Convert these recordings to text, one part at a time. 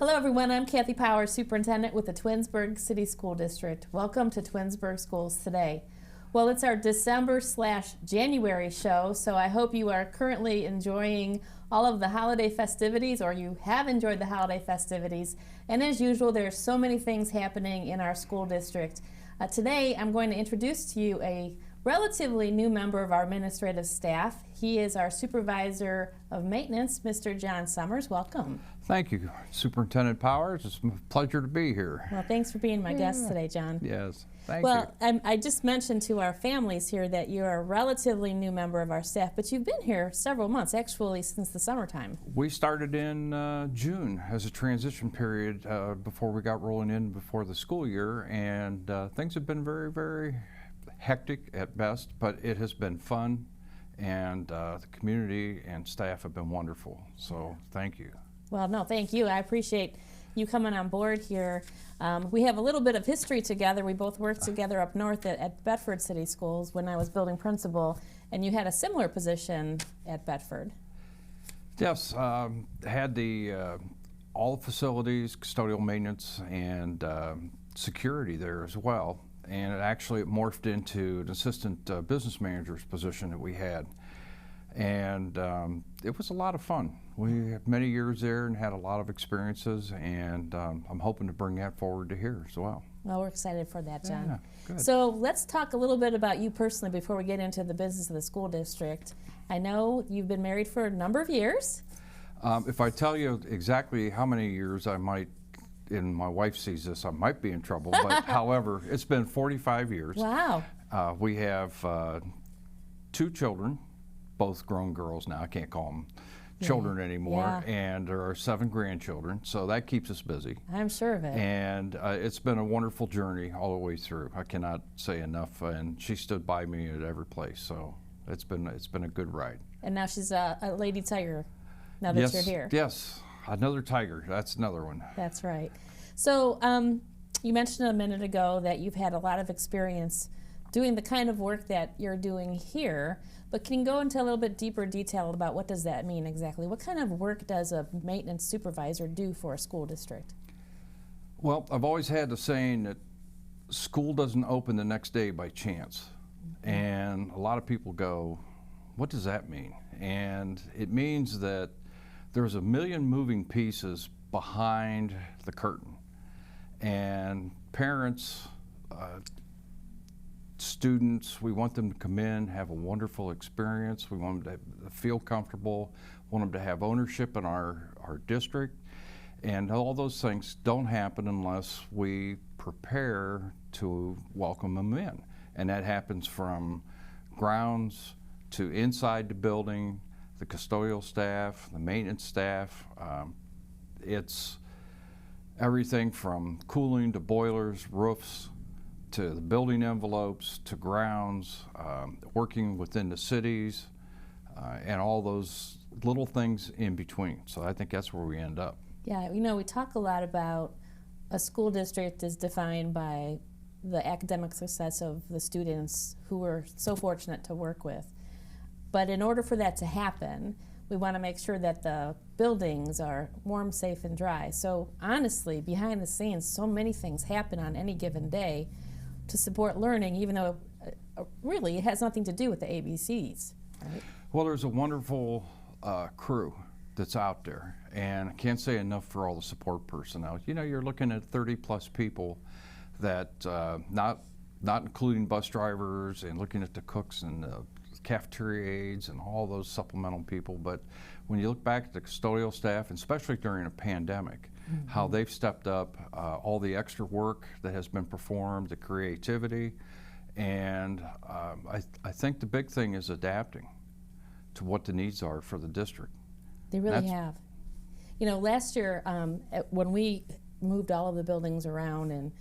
Hello everyone, I'm Kathi Powers, Superintendent with the Twinsburg City School District. Welcome to Twinsburg Schools Today. Well, it's our December/January show, so I hope you are currently enjoying all of the holiday festivities, or you have enjoyed the holiday festivities. And as usual, there are so many things happening in our school district. Today, I'm going to introduce to you a relatively new member of our administrative staff. He is our Supervisor of Maintenance, Mr. John Sommers. Welcome. Thank you, Superintendent Powers. It's a pleasure to be here. Well, thanks for being my guest today, John. Yes, thank you. Well, I just mentioned to our families here that you're a relatively new member of our staff, but you've been here several months, actually since the summertime. We started in June as a transition period before we got rolling in before the school year, and things have been very, very hectic at best, but it has been fun, and the community and staff have been wonderful, so thank you. Well, no, thank you. I appreciate you coming on board here. We have a little bit of history together. We both worked together up north at Bedford City Schools when I was building principal, and you had a similar position at Bedford. Yes, had all the facilities, custodial maintenance, and security there as well. And it morphed into an assistant business manager's position that we had. And it was a lot of fun. We had many years there and had a lot of experiences, and I'm hoping to bring that forward to here as well. Well, we're excited for that, John. Yeah, good. So let's talk a little bit about you personally before we get into the business of the school district. I know you've been married for a number of years. If I tell you exactly how many years I might, and my wife sees this, I might be in trouble, but however, it's been 45 years. Wow. We have 2 children, both grown girls now. I can't call them children anymore. Yeah. And there are 7 grandchildren, so that keeps us busy. I'm sure of it. And it's been a wonderful journey all the way through. I cannot say enough, and she stood by me at every place, so it's been a good ride. And now she's a lady tiger, now that you're here. Yes, another tiger. That's another one. That's right. So you mentioned a minute ago that you've had a lot of experience doing the kind of work that you're doing here, but can you go into a little bit deeper detail about what does that mean exactly? What kind of work does a maintenance supervisor do for a school district? Well, I've always had the saying that school doesn't open the next day by chance. Mm-hmm. And a lot of people go, what does that mean? And it means that there's a million moving pieces behind the curtain. And parents, students, we want them to come in, have a wonderful experience. We want them to feel comfortable, want them to have ownership in our district. And all those things don't happen unless we prepare to welcome them in. And that happens from grounds to inside the building, the custodial staff, the maintenance staff. It's everything from cooling to boilers, roofs, to the building envelopes, to grounds, working within the cities, and all those little things in between. So I think that's where we end up. Yeah, you know, we talk a lot about a school district is defined by the academic success of the students who we're so fortunate to work with. But in order for that to happen, we want to make sure that the buildings are warm, safe, and dry. So honestly, behind the scenes, so many things happen on any given day to support learning, even though really it has nothing to do with the ABCs, right? Well, there's a wonderful crew that's out there, and I can't say enough for all the support personnel. You know, you're looking at 30+ people that, not including bus drivers and looking at the cooks and the cafeteria aides and all those supplemental people, but when you look back at the custodial staff, and especially during a pandemic, mm-hmm. how they've stepped up, all the extra work that has been performed, the creativity, and I think the big thing is adapting to what the needs are for the district. They really have. You know, last year when we moved all of the buildings around, and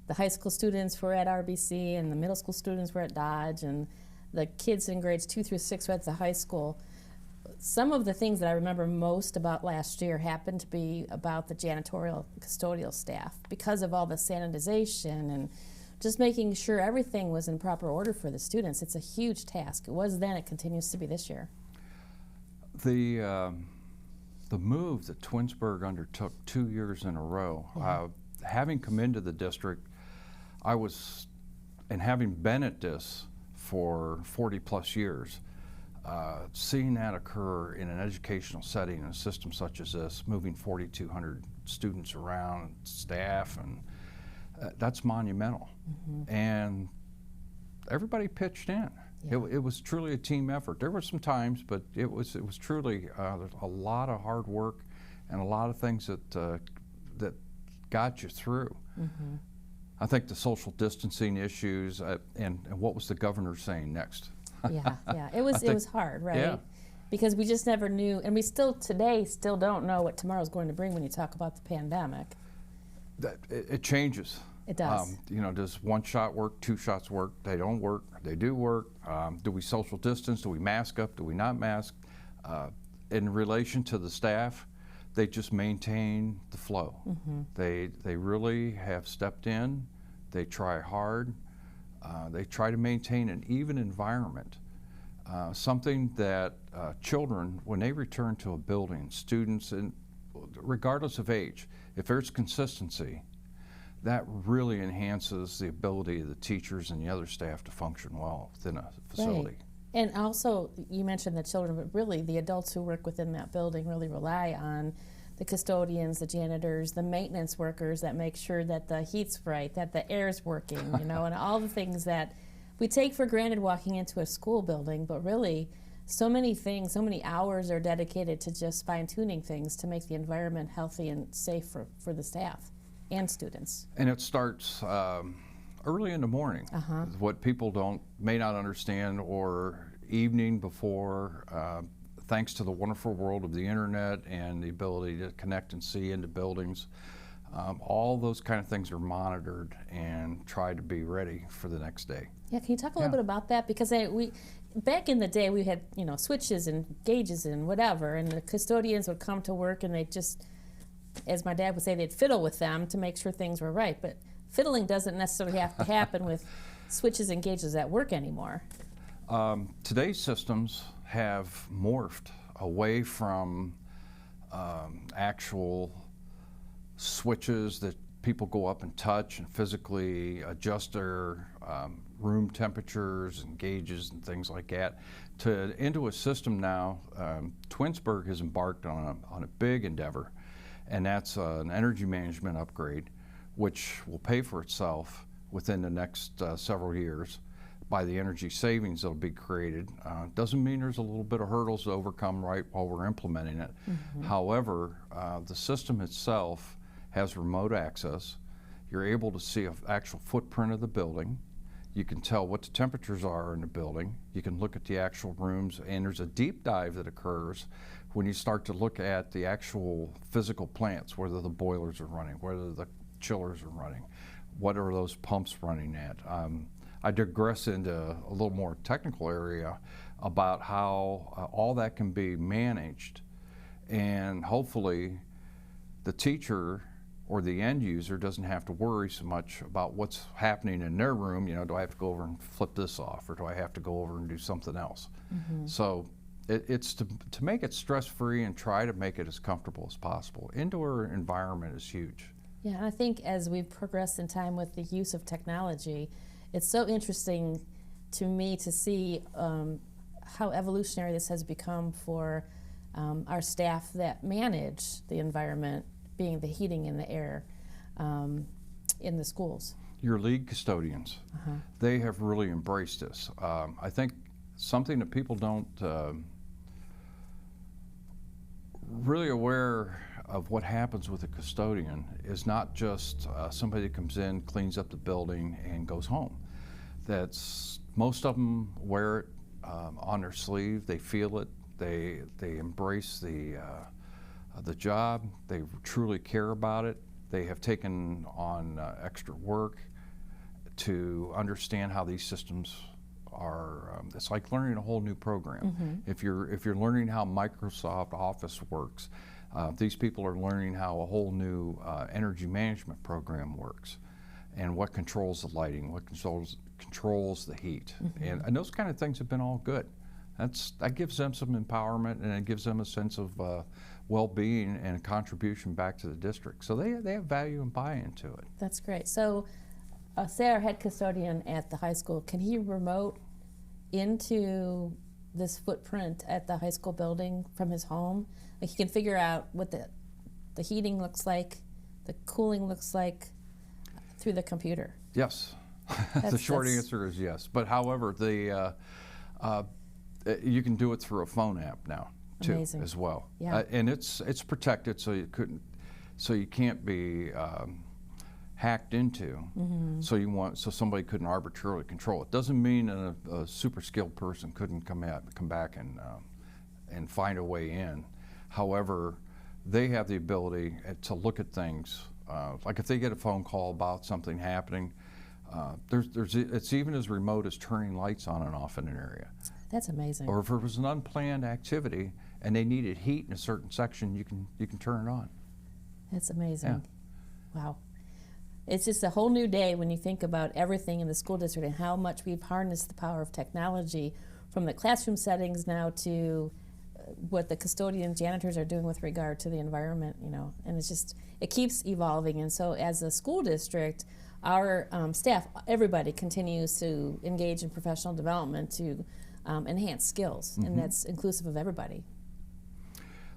the high school students were at RBC and the middle school students were at Dodge, and the kids in grades 2 through 6 were at the high school, some of the things that I remember most about last year happened to be about the janitorial custodial staff, because of all the sanitization and just making sure everything was in proper order for the students. It's a huge task. It was then, it continues to be this year. the move that Twinsburg undertook 2 years in a row, having come into the district, and having been at this for 40 plus years, seeing that occur in an educational setting in a system such as this, moving 4,200 students around, staff, and that's monumental. And everybody pitched in. It was truly a team effort. There were some times, but it was truly a lot of hard work and a lot of things that got you through. I think the social distancing issues and what was the governor saying next? Yeah. It was hard, right? Yeah. Because we just never knew, and we still don't know what tomorrow's going to bring when you talk about the pandemic. It changes. It does. Does one shot work, two shots work? They don't work, they do work. Do we social distance? Do we mask up? Do we not mask? In relation to the staff, they just maintain the flow. They really have stepped in, they try hard, they try to maintain an even environment. Something that children, when they return to a building, students, and regardless of age, if there's consistency, that really enhances the ability of the teachers and the other staff to function well within a facility. Right. And also, you mentioned the children, but really the adults who work within that building really rely on the custodians, the janitors, the maintenance workers that make sure that the heat's right, that the air's working, and all the things that we take for granted walking into a school building, but really so many things, so many hours are dedicated to just fine-tuning things to make the environment healthy and safe for the staff and students. And it starts early in the morning. What people may not understand, or evening before, thanks to the wonderful world of the internet and the ability to connect and see into buildings, all those kind of things are monitored and try to be ready for the next day. Yeah, can you talk a little bit about that? Because back in the day, we had switches and gauges and whatever, and the custodians would come to work and they just, as my dad would say, they'd fiddle with them to make sure things were right. But fiddling doesn't necessarily have to happen with switches and gauges at work anymore. Today's systems have morphed away from actual switches that people go up and touch and physically adjust their room temperatures and gauges and things like that, into a system now. Twinsburg has embarked on a big endeavor, and that's an energy management upgrade, which will pay for itself within the next several years by the energy savings that will be created. Doesn't mean there's a little bit of hurdles to overcome right while we're implementing it. However, the system itself has remote access. You're able to see an actual footprint of the building. You can tell what the temperatures are in the building. You can look at the actual rooms, and there's a deep dive that occurs when you start to look at the actual physical plants, whether the boilers are running, whether the chillers are running, what are those pumps running at. I digress into a little more technical area about how all that can be managed, and hopefully the teacher or the end user doesn't have to worry so much about what's happening in their room. Do I have to go over and flip this off, or do I have to go over and do something else? So it's to make it stress-free and try to make it as comfortable as possible. Indoor environment is huge. Yeah, and I think as we've progressed in time with the use of technology, it's so interesting to me to see how evolutionary this has become for our staff that manage the environment, being the heating and the air in the schools. Your lead custodians, they have really embraced this. I think something that people don't really aware of what happens with a custodian is not just somebody that comes in, cleans up the building, and goes home. Most of them wear it on their sleeve. They feel it. They embrace the job. They truly care about it. They have taken on extra work to understand how these systems are. It's like learning a whole new program. If you're learning how Microsoft Office works, these people are learning how a whole new energy management program works, and what controls the lighting, what controls the heat, and those kind of things have been all good. That gives them some empowerment, and it gives them a sense of well-being and contribution back to the district. So they have value and buy-in to it. That's great. So say our head custodian at the high school, can he remote into this footprint at the high school building from his home? Like he can figure out what the heating looks like, the cooling looks like through the computer? Yes. The short answer is yes. But however, you can do it through a phone app now too. Amazing. As well. Yeah. And it's protected, so you can't be hacked into. Mm-hmm. So somebody couldn't arbitrarily control it. Doesn't mean a super skilled person couldn't come back and find a way in. However, they have the ability to look at things. Like if they get a phone call about something happening, it's even as remote as turning lights on and off in an area. That's amazing. Or if it was an unplanned activity and they needed heat in a certain section, you can turn it on. That's amazing. Yeah. Wow. It's just a whole new day when you think about everything in the school district and how much we've harnessed the power of technology from the classroom settings now to what the custodians, janitors are doing with regard to the environment, and it keeps evolving. And so as a school district, our staff, everybody continues to engage in professional development to enhance skills, and that's inclusive of everybody.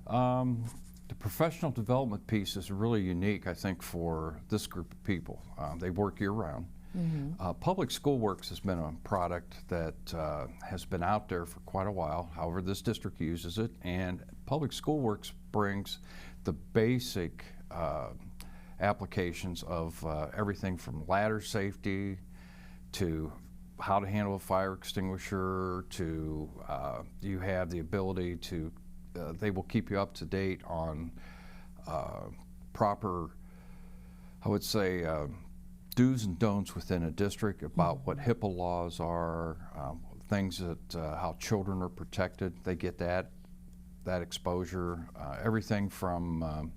The professional development piece is really unique, I think, for this group of people. They work year-round. Public School Works has been a product that has been out there for quite a while. However, this district uses it, and Public School Works brings the basic applications of everything from ladder safety to how to handle a fire extinguisher to you have the ability to they will keep you up to date on proper, I would say, do's and don'ts within a district about what HIPAA laws are, things that how children are protected. They get that exposure, everything from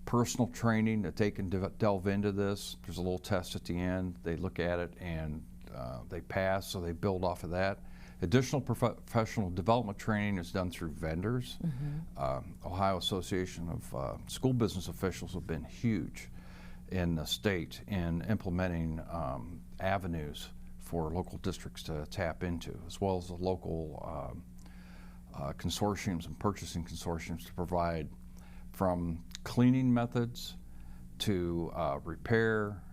personal training that they can delve into this. There's a little test at the end. They look at it and they pass, so they build off of that. Additional professional development training is done through vendors. Ohio Association of School Business Officials have been huge in the state in implementing avenues for local districts to tap into, as well as the local consortiums and purchasing consortiums to provide from cleaning methods to repair.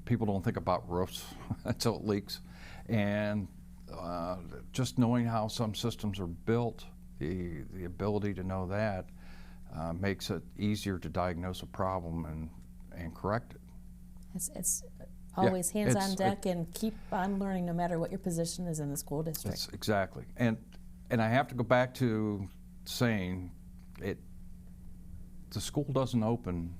People don't think about roofs until it leaks. And just knowing how some systems are built, the ability to know that makes it easier to diagnose a problem and correct it. It's always hands on deck and keep on learning no matter what your position is in the school district. Exactly. And I have to go back to saying the school doesn't open,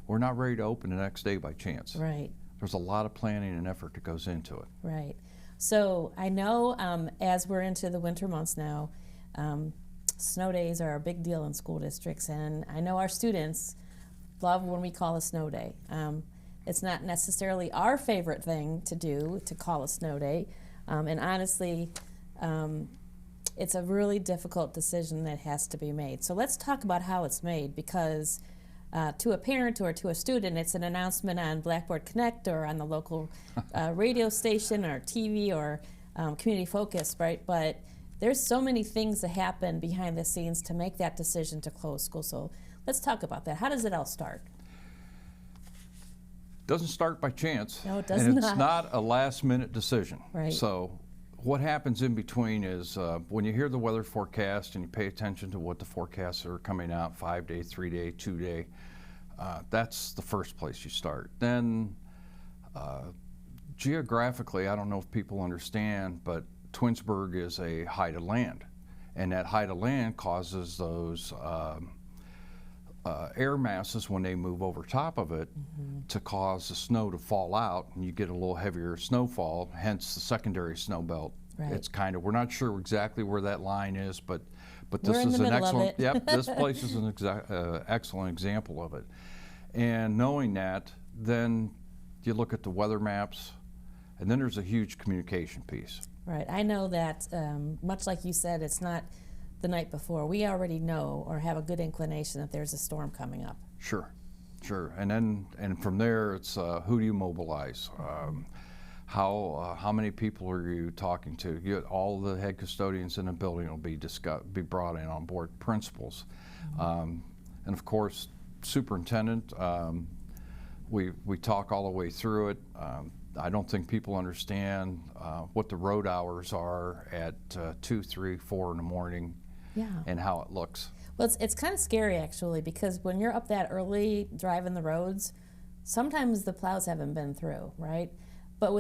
we're not ready to open the next day by chance. Right. There's a lot of planning and effort that goes into it. Right. So I know as we're into the winter months now, snow days are a big deal in school districts, and I know our students love when we call a snow day. It's not necessarily our favorite thing to do, to call a snow day, and honestly, it's a really difficult decision that has to be made. So let's talk about how it's made, because to a parent or to a student, it's an announcement on Blackboard Connect or on the local radio station or TV or Community Focus, right? But there's so many things that happen behind the scenes to make that decision to close school. So let's talk about that. How does it all start? Doesn't start by chance. No, it does and not. It's not a last-minute decision. Right. So what happens in between is when you hear the weather forecast and you pay attention to what the forecasts are coming out, 5-day, 3-day, 2-day, that's the first place you start. Then geographically, I don't know if people understand, but Twinsburg is a height of land. And that height of land causes those air masses, when they move over top of it, to cause the snow to fall out, and you get a little heavier snowfall, hence the secondary snow belt. Right. It's kind of, we're not sure exactly where that line is, but this is an excellent, this place is an excellent example of it. And knowing that, then you look at the weather maps, and then there's a huge communication piece. Right. I know that, much like you said, it's not the night before. We already know or have a good inclination that there's a storm coming up. Sure, sure. And from there, it's who do you mobilize? How many people are you talking to? All the head custodians in the building will be brought in on board, principals. And of course, superintendent, we talk all the way through it. I don't think people understand what the road hours are at 2, 3, 4 in the morning, and how it looks. Well, it's kind of scary actually, because when you're up that early driving the roads, sometimes the plows haven't been through, right? But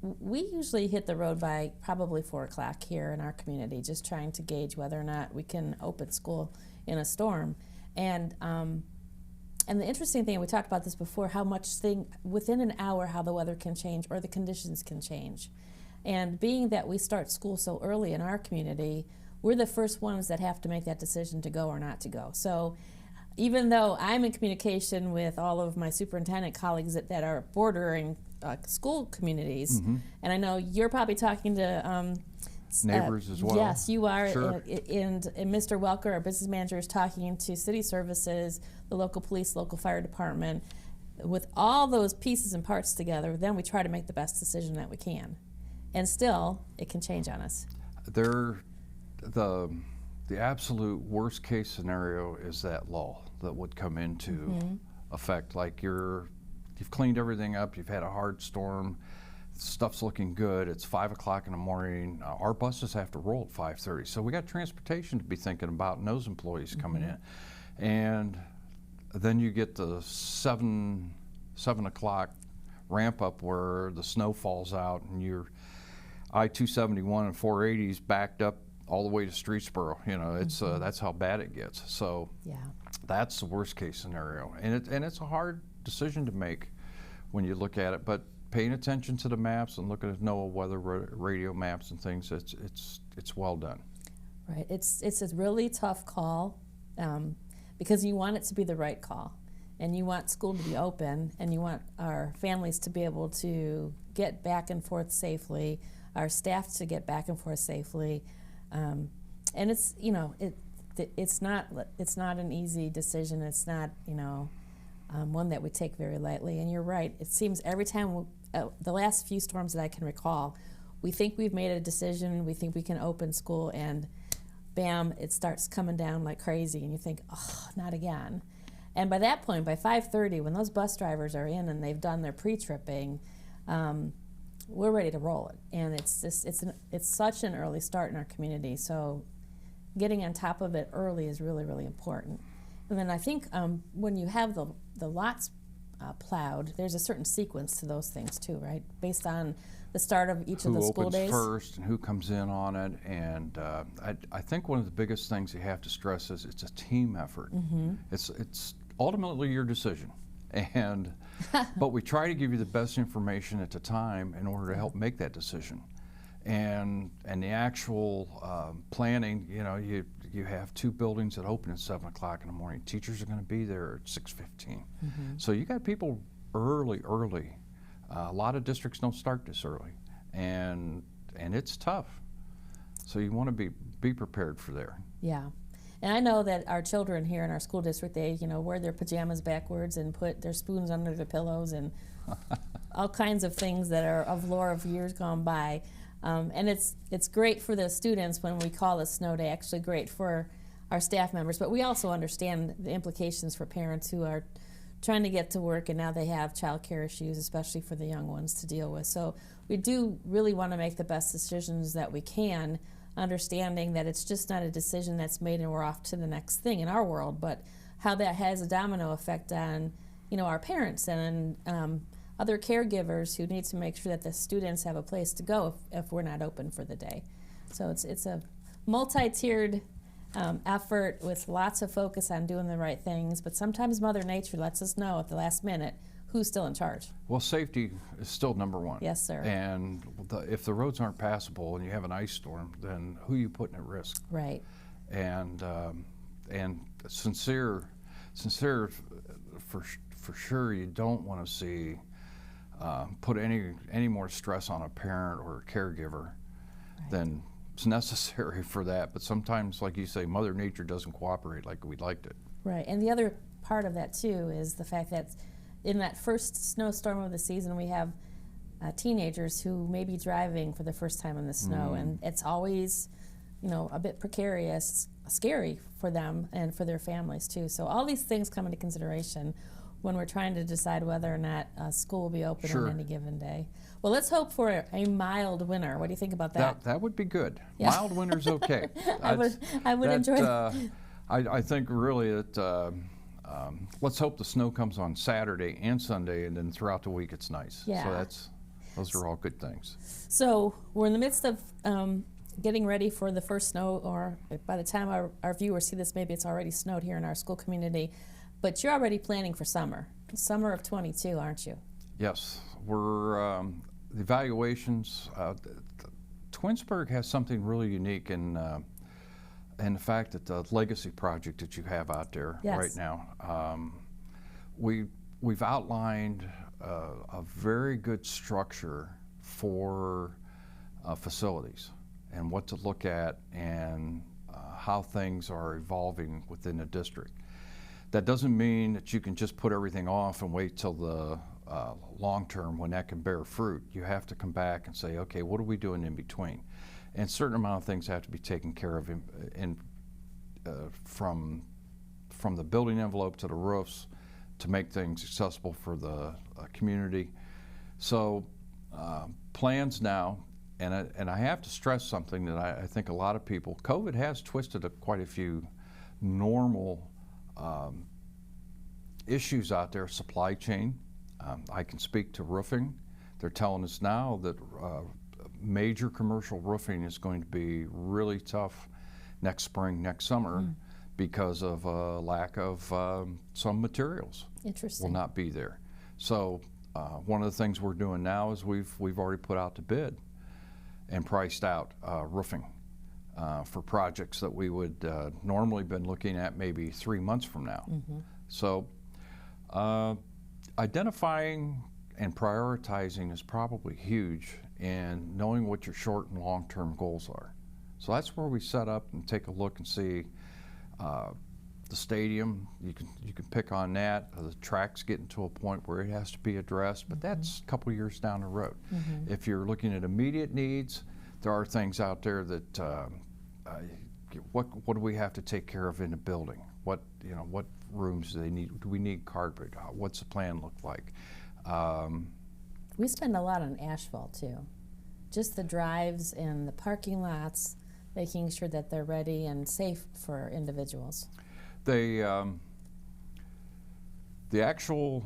we usually hit the road by probably 4 o'clock here in our community, just trying to gauge whether or not we can open school in a storm. And the interesting thing, we talked about this before, how much within an hour, how the weather can change or the conditions can change. And being that we start school so early in our community, we're the first ones that have to make that decision to go or not to go. So even though I'm in communication with all of my superintendent colleagues that are bordering school communities, and I know you're probably talking to neighbors as well. Yes, you are. Sure. And Mr. Welker, our business manager, is talking to city services, the local police, local fire department. With all those pieces and parts together, then we try to make the best decision that we can. And still, it can change on us. The absolute worst case scenario is that lull that would come into effect. Like you've cleaned everything up, you've had a hard storm, stuff's looking good, it's 5 o'clock in the morning, our buses have to roll at 5:30, so we got transportation to be thinking about and those employees coming in. And then you get the 7 o'clock ramp up where the snow falls out and your I-271 and 480 is backed up all the way to Streetsboro. You know, it's that's how bad it gets. So that's the worst case scenario, and it's a hard decision to make when you look at it. But paying attention to the maps and looking at NOAA weather radio maps and things, it's well done. Right. It's a really tough call because you want it to be the right call, and you want school to be open, and you want our families to be able to get back and forth safely, our staff to get back and forth safely. And it's it's not an easy decision. It's not one that we take very lightly. And you're right. It seems every time the last few storms that I can recall, we think we've made a decision. We think we can open school, and bam, it starts coming down like crazy. And you think, oh, not again. And by that point, by 5:30, when those bus drivers are in and they've done their pre-tripping, we're ready to roll it. And it's such an early start in our community, so getting on top of it early is really, really important. And then I think when you have the lots plowed, there's a certain sequence to those things too, right? Based on the start of each of the school days. Who opens first and who comes in on it. And I think one of the biggest things you have to stress is it's a team effort. It's ultimately your decision. But we try to give you the best information at the time in order to help make that decision. And the actual planning, you have 2 buildings that open at 7 o'clock in the morning. Teachers are going to be there at 6:15. So you got people early. A lot of districts don't start this early, and it's tough. So you want to be prepared for there. Yeah. And I know that our children here in our school district, they wear their pajamas backwards and put their spoons under their pillows and all kinds of things that are of lore of years gone by. And it's great for the students when we call a snow day, actually great for our staff members. But we also understand the implications for parents who are trying to get to work, and now they have child care issues, especially for the young ones, to deal with. So we do really want to make the best decisions that we can, understanding that it's just not a decision that's made and we're off to the next thing in our world, but how that has a domino effect on our parents and other caregivers who need to make sure that the students have a place to go if we're not open for the day. So it's a multi-tiered effort with lots of focus on doing the right things, but sometimes Mother Nature lets us know at the last minute who's still in charge. Well, safety is still number one. Yes, sir. And if the roads aren't passable and you have an ice storm, then who are you putting at risk? Right. And sincere for sure, you don't want to see put any more stress on a parent or a caregiver than it's necessary for that, but sometimes, like you say, Mother Nature doesn't cooperate like we'd like it. Right, and the other part of that too is the fact that in that first snowstorm of the season, we have teenagers who may be driving for the first time in the snow, and it's always, you know, a bit precarious, scary for them and for their families too. So all these things come into consideration when we're trying to decide whether or not school will be open Sure. on any given day. Well, let's hope for a mild winter. What do you think about that? That would be good. Yeah. Mild winter's okay. I would enjoy that. I think really that let's hope the snow comes on Saturday and Sunday, and then throughout the week it's nice. Yeah. So those are all good things. So we're in the midst of getting ready for the first snow, or by the time our viewers see this, maybe it's already snowed here in our school community. But you're already planning for summer of 22, aren't you? Yes, we're the evaluations. Twinsburg has something really unique in the fact that the legacy project that you have out there Yes. right now. We've outlined a very good structure for facilities and what to look at and how things are evolving within the district. That doesn't mean that you can just put everything off and wait till the long term when that can bear fruit. You have to come back and say, okay, what are we doing in between? And a certain amount of things have to be taken care of from the building envelope to the roofs to make things accessible for the community. So plans now, and I have to stress something that I think a lot of people, COVID has twisted quite a few normal issues out there. Supply chain, I can speak to roofing. They're telling us now that major commercial roofing is going to be really tough next spring, next summer, because of a lack of some materials. Interesting. Will not be there. So one of the things we're doing now is we've already put out to bid and priced out roofing for projects that we would normally been looking at maybe 3 months from now. So identifying and prioritizing is probably huge, and knowing what your short and long-term goals are. So that's where we set up and take a look and see the stadium. You can pick on that. The track's getting to a point where it has to be addressed, but that's a couple years down the road. If you're looking at immediate needs, there are things out there that what do we have to take care of in the building? What rooms do they need? Do we need carpet? What's the plan look like? We spend a lot on asphalt too. Just the drives and the parking lots, making sure that they're ready and safe for individuals. The actual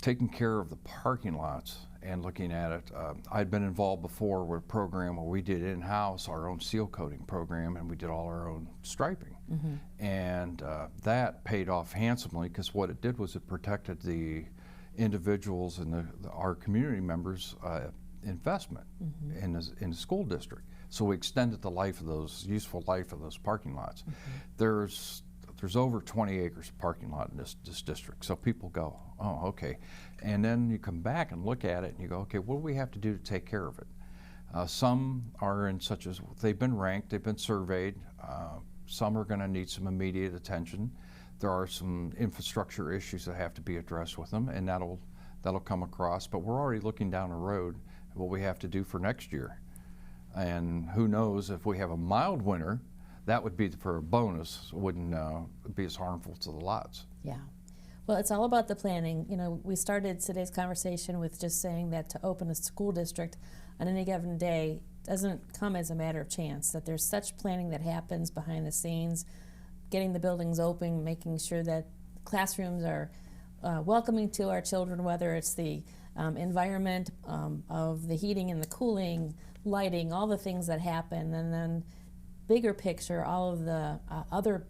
taking care of the parking lots and looking at it, I'd been involved before with a program where we did in-house our own seal coating program, and we did all our own striping. And that paid off handsomely, because what it did was it protected the individuals and our community members' investment in the school district. So we extended the life of those, useful life of those parking lots. There's over 20 acres of parking lot in this district. So people go, oh, okay. And then you come back and look at it and you go, okay, what do we have to do to take care of it? Some are in such as, they've been ranked, they've been surveyed. Some are gonna need some immediate attention. There are some infrastructure issues that have to be addressed with them, and that'll come across. But we're already looking down the road at what we have to do for next year. And who knows, if we have a mild winter, that would be for a bonus. It wouldn't be as harmful to the lots. Yeah. Well, it's all about the planning. You know, we started today's conversation with just saying that to open a school district on any given day doesn't come as a matter of chance, that there's such planning that happens behind the scenes, getting the buildings open, making sure that classrooms are welcoming to our children, whether it's the environment of the heating and the cooling, lighting, all the things that happen, and then bigger picture, all of the other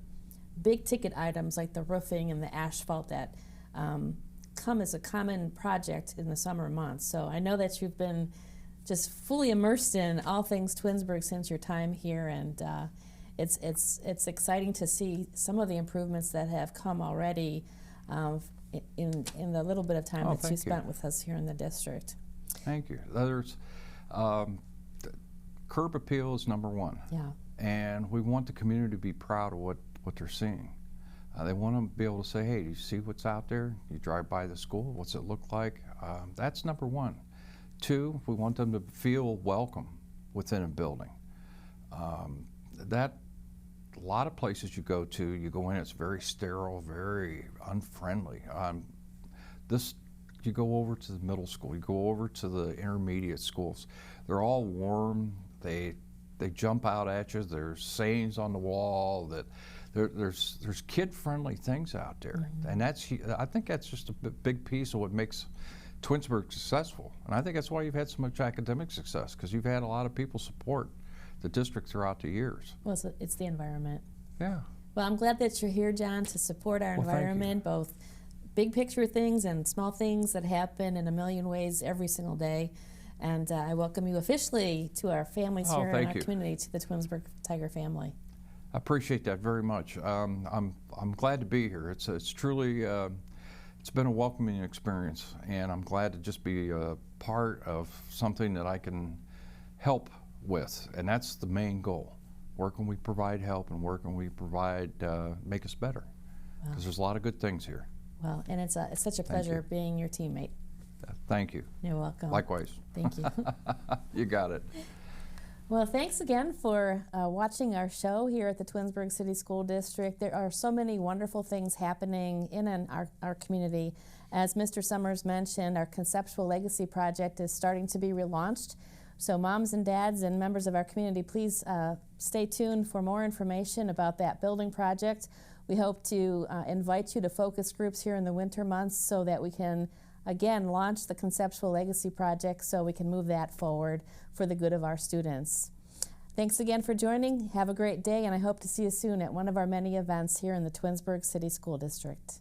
big ticket items like the roofing and the asphalt that come as a common project in the summer months. So I know that you've been just fully immersed in all things Twinsburg since your time here, and it's exciting to see some of the improvements that have come already in the little bit of time that you spent with us here in the district. Thank you. curb appeal is number one. Yeah. And we want the community to be proud of what they're seeing. They want to be able to say, hey, do you see what's out there? You drive by the school, what's it look like? That's number one. Two, we want them to feel welcome within a building. A lot of places you go in, it's very sterile, very unfriendly. You go over to the middle school, you go over to the intermediate schools. They're all warm, they jump out at you, there's sayings on the wall, that there's kid-friendly things out there. And I think that's just a big piece of what makes Twinsburg successful. And I think that's why you've had so much academic success, because you've had a lot of people support the district throughout the years. Well, it's the environment. Yeah. Well, I'm glad that you're here, John, to support our Well, thank you. environment, both big picture things and small things that happen in a million ways every single day. And I welcome you officially to our families here in thank our you. community, to the Twinsburg Tiger family. I appreciate that very much. I'm glad to be here. It's truly it's been a welcoming experience, and I'm glad to just be a part of something that I can help with, and that's the main goal. Where can we provide help, and where can we provide make us better? Because there's a lot of good things here. Well, and it's such a pleasure being your teammate. Thank you. You're welcome. Likewise. Thank you. You got it. Well, thanks again for watching our show here at the Twinsburg City School District. There are so many wonderful things happening in our community. As Mr. Sommers mentioned, our Conceptual Legacy Project is starting to be relaunched. So moms and dads and members of our community, please stay tuned for more information about that building project. We hope to invite you to focus groups here in the winter months so that we can again launch the Conceptual Legacy Project so we can move that forward for the good of our students. Thanks again for joining. Have a great day, and I hope to see you soon at one of our many events here in the Twinsburg City School District.